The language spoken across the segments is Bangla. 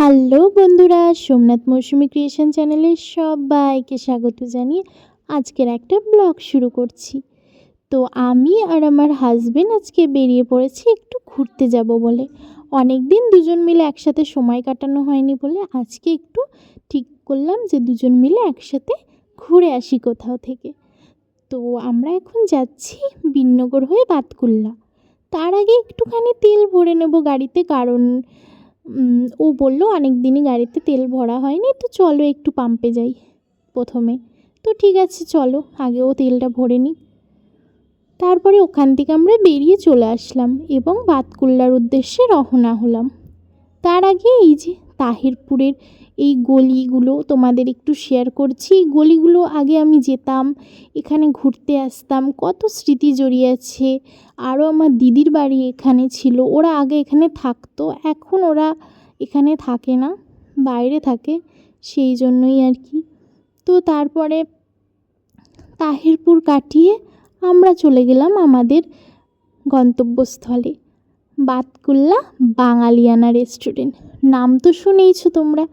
হ্যালো বন্ধুরা, সোমনাথ মৌসুমী ক্রিয়েশন চ্যানেলে সবাইকে স্বাগত জানিয়ে আজকের একটা ব্লগ শুরু করছি। তো আমি আর আমার হাজবেন্ড আজকে বেরিয়ে পড়েছি একটু ঘুরতে যাব বলে। অনেক দিন দুজন মিলে একসাথে সময় কাটানো হয়নি বলে আজকে একটু ঠিক করলাম যে দুজন মিলে একসাথে ঘুরে আসি কোথাও থেকে। তো আমরা এখন যাচ্ছি বিননগর হয়ে বাতকুল্লা। তার আগে একটুখানি তেল ভরে নেব গাড়িতে, কারণ ও বলল অনেক দিনই গাড়িতে তেল ভরা হয়নি, তো চলো একটু পাম্পে যাই প্রথমে। তো ঠিক আছে চলো, আগে ও তেলটা ভরে নিই। তারপরে ওখান থেকে আমরা বেরিয়ে চলে আসলাম এবং বাতকুল্লার উদ্দেশ্যে রওনা হলাম। তার আগে এই যে তাহিরপুরের এই গলিগুলো তোমাদের একটু শেয়ার করছি। এই গলিগুলো আগে আমি যেতাম, এখানে ঘুরতে আসতাম, কত স্মৃতি জড়িয়ে আছে। আরও আমার দিদির বাড়ি এখানে ছিল, ওরা আগে এখানে থাকতো, এখন ওরা এখানে থাকে না, বাইরে থাকে, সেই জন্যই আর কি। তো তারপরে তাহিরপুর কাটিয়ে আমরা চলে গেলাম আমাদের গন্তব্যস্থলে, বাতকুল্লা বাঙালিয়ানা রেস্টুরেন্ট। নাম তো শুনেইছো তোমরা,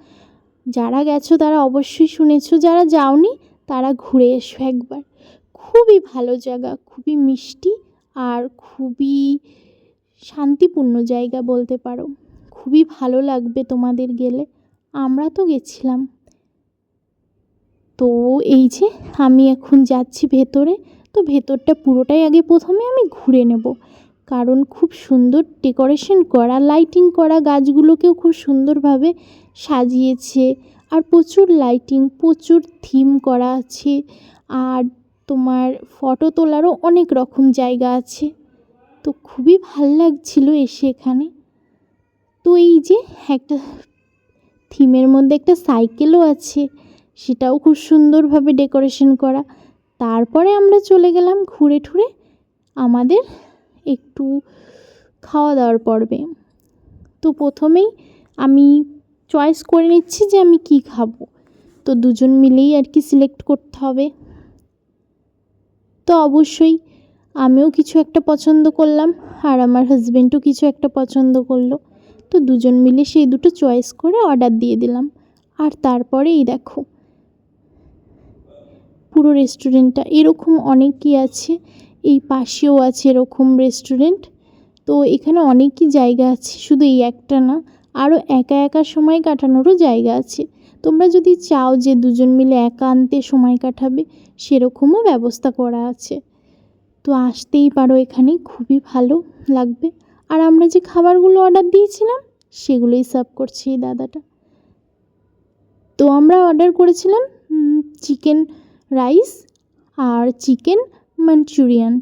যারা গেছো তারা অবশ্যই শুনেছো, যারা যাওনি তারা ঘুরে এসো একবার। খুবই ভালো জায়গা, খুবই মিষ্টি আর খুবই শান্তিপূর্ণ জায়গা বলতে পারো। খুবই ভালো লাগবে তোমাদের গেলে, আমরা তো গেছিলাম। তো এই যে আমি এখন যাচ্ছি ভেতরে। তো ভেতরটা পুরোটাই আগে প্রথমে আমি ঘুরে নেব, কারণ খুব সুন্দর ডেকোরেশন করা, লাইটিং করা, গাছগুলোকেও খুব সুন্দরভাবে সাজিয়েছে। আর প্রচুর লাইটিং, প্রচুর থিম করা আছে। আর তোমার ফটো তোলারও অনেক রকম জায়গা আছে। তো খুবই ভাল লাগছিল এসে এখানে। তো এই যে একটা থিমের মধ্যে একটা সাইকেলও আছে, সেটাও খুব সুন্দরভাবে ডেকোরেশন করা। তারপরে আমরা চলে গেলাম ঘুরে ঠুরে আমাদের একটু খাওয়া দাওয়ার পর্বে। তো প্রথমেই আমি চয়েস করে নিচ্ছি যে আমি কি খাবো। তো দুজন মিলেই আর কি সিলেক্ট করতে হবে। তো অবশ্যই আমিও কিছু একটা পছন্দ করলাম আর আমার হাজবেন্ডও কিছু একটা পছন্দ করলো। তো দুজন মিলে সেই দুটো চয়েস করে অর্ডার দিয়ে দিলাম। আর তারপরে এই দেখো পুরো রেস্টুরেন্টটা এরকম অনেকই আছে, এই পাশেও আছে এরকম রেস্টুরেন্ট। তো এখানে অনেকই জায়গা আছে, শুধু এই একটা না, আরও একা একা সময় কাটানোরও জায়গা আছে। তোমরা যদি চাও যে দুজন মিলে একান্তে সময় কাটাবে, সেরকমও ব্যবস্থা করা আছে। তো আসতেই পারো এখানে, খুবই ভালো লাগবে। আর আমরা যে খাবারগুলো অর্ডার দিয়েছিলাম সেগুলোই সার্ভ করছে এই দাদাটা। তো আমরা অর্ডার করেছিলাম চিকেন রাইস আর চিকেন মাঞ্চুরিয়ান।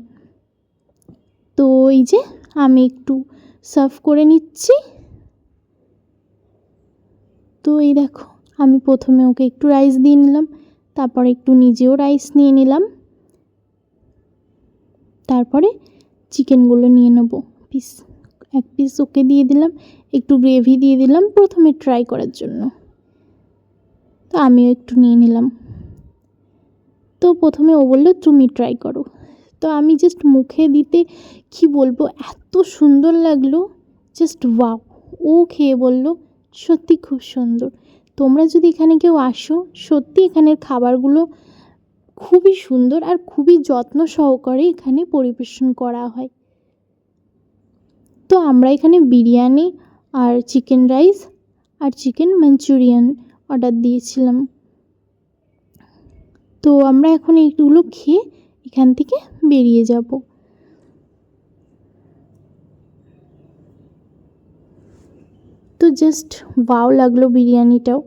তো এই যে আমি একটু সার্ভ করে নিচ্ছি। তো এই দেখো আমি প্রথমে ওকে একটু রাইস দিয়ে নিলাম, তারপর একটু নিজেও রাইস নিয়ে নিলাম, তারপরে চিকেনগুলো নিয়ে নেব পিস। এক পিস ওকে দিয়ে দিলাম, একটু গ্রেভি দিয়ে দিলাম প্রথমে ট্রাই করার জন্য। তো আমিও একটু নিয়ে নিলাম। তো প্রথমে ও বললো তুমি ট্রাই করো। তো আমি জাস্ট মুখে দিতে কি বলবো, এত সুন্দর লাগলো, জাস্ট ওয়াও। ও খেয়ে বলল সত্যি খুব সুন্দর। তোমরা যদি এখানে কেউ আসো, সত্যি এখানের খাবারগুলো খুবই সুন্দর আর খুবই যত্ন সহকারে এখানে পরিবেশন করা হয়। তো আমরা এখানে বিরিয়ানি আর চিকেন রাইস আর চিকেন মাঞ্চুরিয়ান অর্ডার দিয়েছিলাম। তো আমরা এখন এইগুলো খেয়ে এখান থেকে বেরিয়ে যাব। তো জাস্ট ওয়াও লাগলো বিরিয়ানিটাও।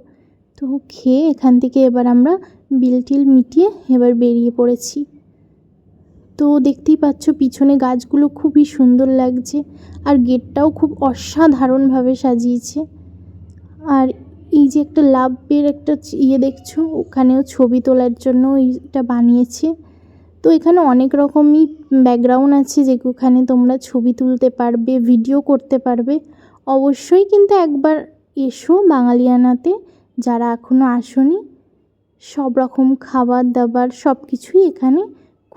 তো খেয়ে এখান থেকে এবার আমরা বিল টিল মিটিয়ে এবার বেরিয়ে পড়েছি। তো দেখতেই পাচ্ছ পিছনে গাছগুলো খুবই সুন্দর লাগছে, আর গেটটাও খুব অসাধারণভাবে সাজিয়েছে। আর এই যে একটা লাভের একটা দেখছো, ওখানেও ছবি তোলার জন্য এইটা বানিয়েছে। তো এখানে অনেক রকমই ব্যাকগ্রাউন্ড আছে, যেখানে তোমরা ছবি তুলতে পারবে, ভিডিও করতে পারবে। অবশ্যই কিন্তু একবার এসো বাঙালিয়ানাতে, যারা এখনও আসোনি। সব রকম খাবার দাবার সব কিছুই এখানে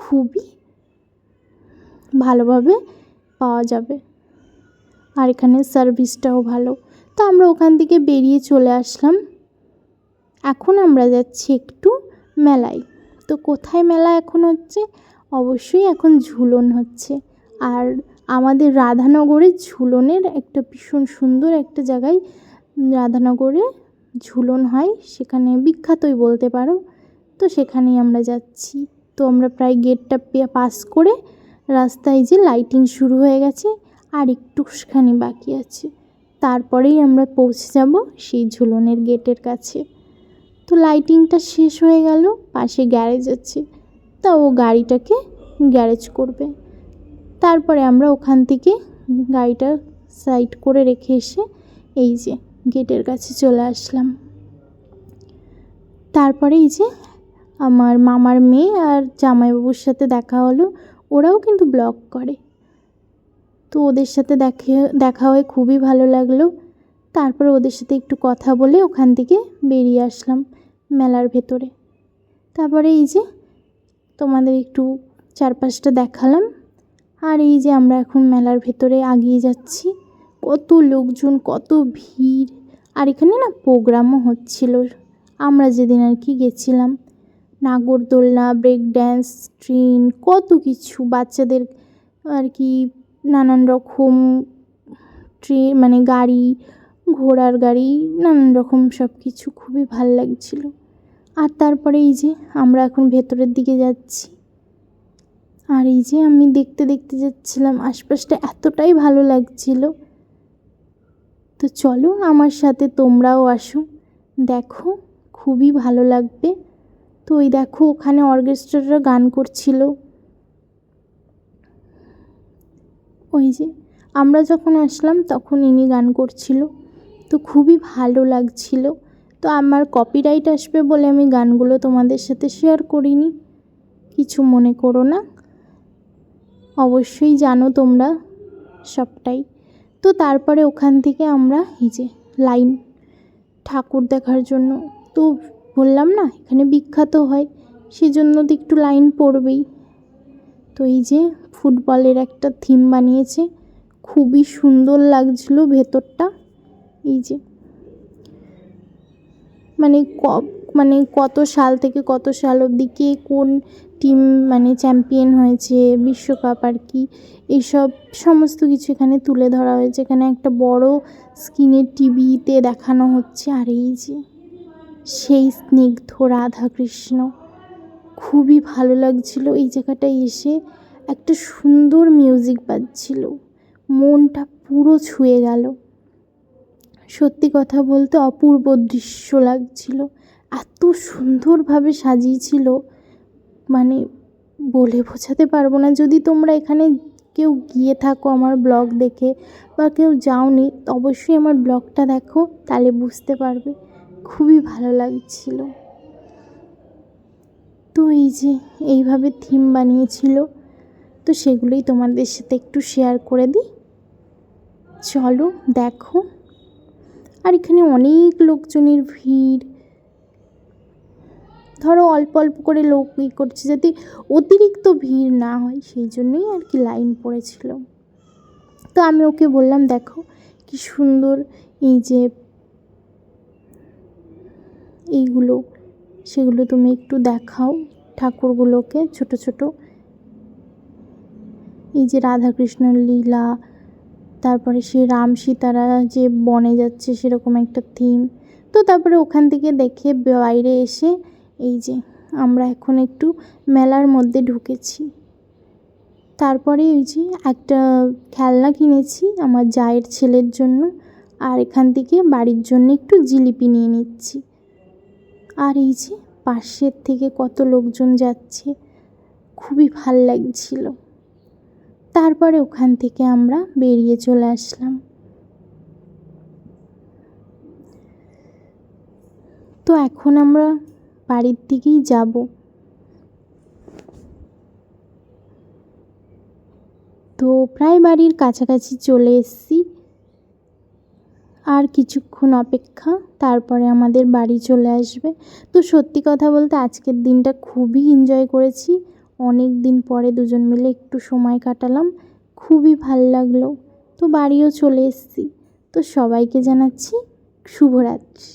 খুবই ভালোভাবে পাওয়া যাবে, আর এখানে সার্ভিসটাও ভালো। তো তো আমরা ওখান থেকে বেরিয়ে চলে আসলাম। এখন আমরা যাচ্ছি একটু মেলায়। তো কোথায় মেলা এখন হচ্ছে? অবশ্যই এখন ঝুলন হচ্ছে। আর আমাদের রাধানগরে ঝুলনের একটা ভীষণ সুন্দর একটা জায়গায় রাধানগরে ঝুলন হয়, সেখানে বিখ্যাতই বলতে পারো। তো সেখানেই আমরা যাচ্ছি। তো আমরা প্রায় গেটটা পাস করে রাস্তায় যে লাইটিং শুরু হয়ে গেছে, আর একটুখানি বাকি আছে, তারপরেই আমরা পৌঁছে যাব সেই ঝুলনের গেটের কাছে। তো লাইটিংটা শেষ হয়ে গেল, পাশে গ্যারেজ আছে, তা ও গাড়িটাকে গ্যারেজ করবে। তারপরে আমরা ওখান থেকে গাড়িটা সাইড করে রেখে এসে এই যে গেটের কাছে চলে আসলাম। তারপরে এই যে আমার মামার মেয়ে আর জামাইবাবুর সাথে দেখা হলো, ওরাও কিন্তু ব্লগ করে। তো ওদের সাথে দেখা হয়ে খুবই ভালো লাগলো। তারপরে ওদের সাথে একটু কথা বলে ওখান থেকে বেরিয়ে আসলাম মেলার ভেতরে। তারপরে এই যে তোমাদের একটু চারপাশটা দেখালাম। আর এই যে আমরা এখন মেলার ভেতরে আগিয়ে যাচ্ছি। কত লোকজন, কত ভিড়। আর এখানে না প্রোগ্রামও হচ্ছিল আমরা যেদিন আর কি গেছিলাম। নাগরদোলনা, ব্রেক ড্যান্স, ট্রেন, কত কিছু বাচ্চাদের আর কি, নানান রকম মানে গাড়ি, ঘোড়ার গাড়ি, নানান রকম সব কিছু, খুবই ভাল লাগছিল। আর তারপরে এই যে আমরা এখন ভেতরের দিকে যাচ্ছি। আর এই যে আমি দেখতে দেখতে যাচ্ছিলাম, আশপাশটা এতটাই ভালো লাগছিল। তো চলো আমার সাথে তোমরাও আসো, দেখো খুবই ভালো লাগবে। তো ওই দেখো ওখানে অর্কেস্ট্রারা গান করছিল। ওই যে আমরা যখন আসলাম তখন ইনি গান করছিল, তো খুবই ভালো লাগছিল। তো আমার কপিরাইট আসবে বলে আমি গানগুলো তোমাদের সাথে শেয়ার করিনি, কিছু মনে করো না, অবশ্যই জানো তোমরা সবটাই। তো তারপরে ওখান থেকে আমরা এই যে লাইন ঠাকুর দেখার জন্য, তো বললাম না এখানে বিখ্যাত হয়, সেজন্য তো একটু লাইন পড়বেই। তো এই যে ফুটবলের একটা থিম বানিয়েছে, খুবই সুন্দর লাগছিল ভেতরটা। এই যে মানে কত সাল থেকে কত সাল অবধি কে কোন টিম মানে চ্যাম্পিয়ন হয়েছে, বিশ্বকাপ আর কি, এইসব সমস্ত কিছু এখানে তুলে ধরা হয়েছে। এখানে একটা বড় স্ক্রিনের টিভিতে দেখানো হচ্ছে। আর এই যে সেই স্নিগ্ধ রাধাকৃষ্ণ, খুবই ভালো লাগছিল এই জায়গাটায় এসে। একটা সুন্দর মিউজিক বাজছিল, মনটা পুরো ছুঁয়ে গেল। সত্যি কথা বলতে অপূর্ব দৃশ্য লাগছিল, এত সুন্দরভাবে সাজিয়েছিল, মানে বলে বোঝাতে পারবো না। যদি তোমরা এখানে কেউ গিয়ে থাকো আমার ব্লগ দেখে, বা কেউ যাওনি, অবশ্যই আমার ব্লগটা দেখো, তাহলে বুঝতে পারবে খুবই ভালো লাগছিল। তো এই যে এইভাবে থিম বানিয়েছিল, তো সেগুলোই তোমাদের সাথে একটু শেয়ার করে দিই, চলো দেখো। আর এখানে অনেক লোকজনের ভিড়, ধরো অল্প অল্প করে লোক করছে যাতে অতিরিক্ত ভিড় না হয়, সেই জন্যই আর কি লাইন পড়েছিল। তো আমি ওকে বললাম দেখো কি সুন্দর এই যে এইগুলো, সেগুলো তুমি একটু দেখাও ঠাকুরগুলোকে, ছোট ছোট এই যে রাধাকৃষ্ণর লীলা, তারপরে সে রাম সীতারা যে বনে যাচ্ছে সেরকম একটা থিম। তো তারপরে ওখান থেকে দেখে বাইরে এসে এই যে আমরা এখন একটু মেলার মধ্যে ঢুকেছি। তারপরে ওই যে একটা খেলনা কিনেছি আমার জায়ের ছেলের জন্য, আর এখান থেকে বাড়ির জন্য একটু জিলিপি নিয়ে নিচ্ছি। আর এই যে পাশের থেকে কত লোকজন যাচ্ছে, খুবই ভাল লাগছিল। তারপরে ওখান থেকে আমরা বেরিয়ে চলে আসলাম। তো এখন আমরা বাড়ির দিকেই যাব। তো প্রায় বাড়ির কাছাকাছি চলে এসেছি, আর কিছুক্ষণ অপেক্ষা, তারপরে আমাদের বাড়ি চলে আসবে। তো সত্যি কথা বলতে আজকের দিনটা খুবই এনজয় করেছি, অনেক দিন পরে দুজন মিলে একটু সময় কাটালাম, খুবই ভাল লাগলো। তো বাড়িও চলে এসেছি। তো সবাইকে জানাচ্ছি শুভরাত্রি।